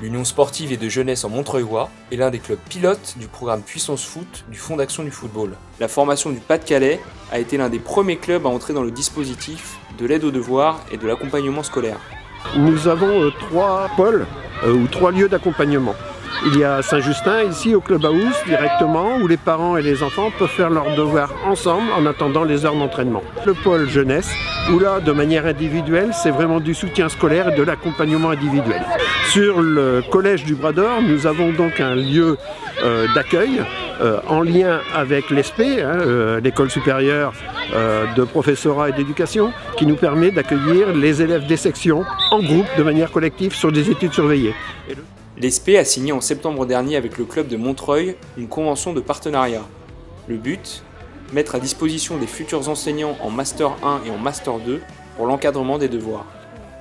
L'Union sportive et de jeunesse en Montreuilois est l'un des clubs pilotes du programme Puissance Foot du Fonds d'action du football. La formation du Pas-de-Calais a été l'un des premiers clubs à entrer dans le dispositif de l'aide aux devoirs et de l'accompagnement scolaire. Nous avons 3 pôles ou 3 lieux d'accompagnement. Il y a Saint-Justin, ici au Club House, directement, où les parents et les enfants peuvent faire leurs devoirs ensemble en attendant les heures d'entraînement. Le pôle jeunesse, où là, de manière individuelle, c'est vraiment du soutien scolaire et de l'accompagnement individuel. Sur le collège du Bras d'Or, nous avons donc un lieu d'accueil en lien avec l'ESP, l'école supérieure de professorat et d'éducation, qui nous permet d'accueillir les élèves des sections en groupe, de manière collective, sur des études surveillées. L'ESP a signé en septembre dernier avec le club de Montreuil une convention de partenariat. Le but, mettre à disposition des futurs enseignants en Master 1 et en Master 2 pour l'encadrement des devoirs.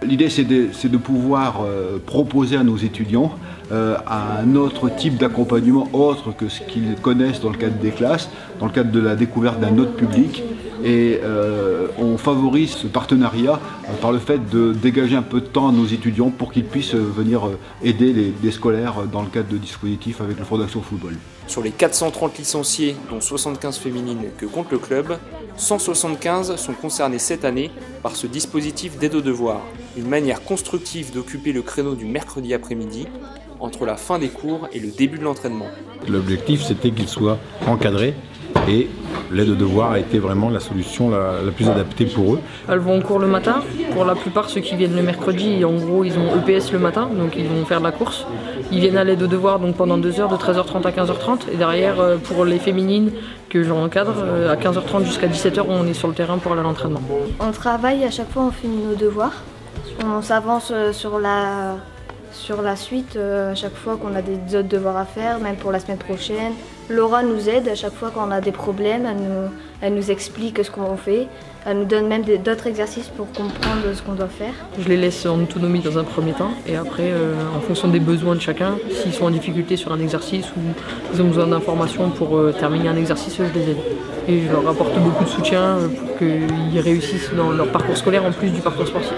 L'idée c'est de pouvoir proposer à nos étudiants un autre type d'accompagnement autre que ce qu'ils connaissent dans le cadre des classes, dans le cadre de la découverte d'un autre public. Et on favorise ce partenariat par le fait de dégager un peu de temps à nos étudiants pour qu'ils puissent venir aider les scolaires dans le cadre de dispositifs avec le Fonds d'action football. Sur les 430 licenciés, dont 75 féminines que compte le club, 175 sont concernés cette année par ce dispositif d'aide aux devoirs, une manière constructive d'occuper le créneau du mercredi après-midi entre la fin des cours et le début de l'entraînement. L'objectif, c'était qu'ils soient encadrés et l'aide aux devoirs a été vraiment la solution la plus adaptée pour eux. Elles vont en cours le matin. Pour la plupart, ceux qui viennent le mercredi, en gros, ils ont EPS le matin, donc ils vont faire de la course. Ils viennent à l'aide aux devoirs donc pendant 2 heures, de 13h30 à 15h30. Et derrière, pour les féminines que j'encadre, à 15h30 jusqu'à 17h, on est sur le terrain pour aller à l'entraînement. On travaille, à chaque fois on fait nos devoirs. On s'avance sur la suite à chaque fois qu'on a des autres devoirs à faire, même pour la semaine prochaine. Laura nous aide à chaque fois quand on a des problèmes, elle nous explique ce qu'on fait, elle nous donne même d'autres exercices pour comprendre ce qu'on doit faire. Je les laisse en autonomie dans un premier temps et après, en fonction des besoins de chacun, s'ils sont en difficulté sur un exercice ou ils ont besoin d'informations pour terminer un exercice, je les aide. Et je leur apporte beaucoup de soutien pour qu'ils réussissent dans leur parcours scolaire en plus du parcours sportif.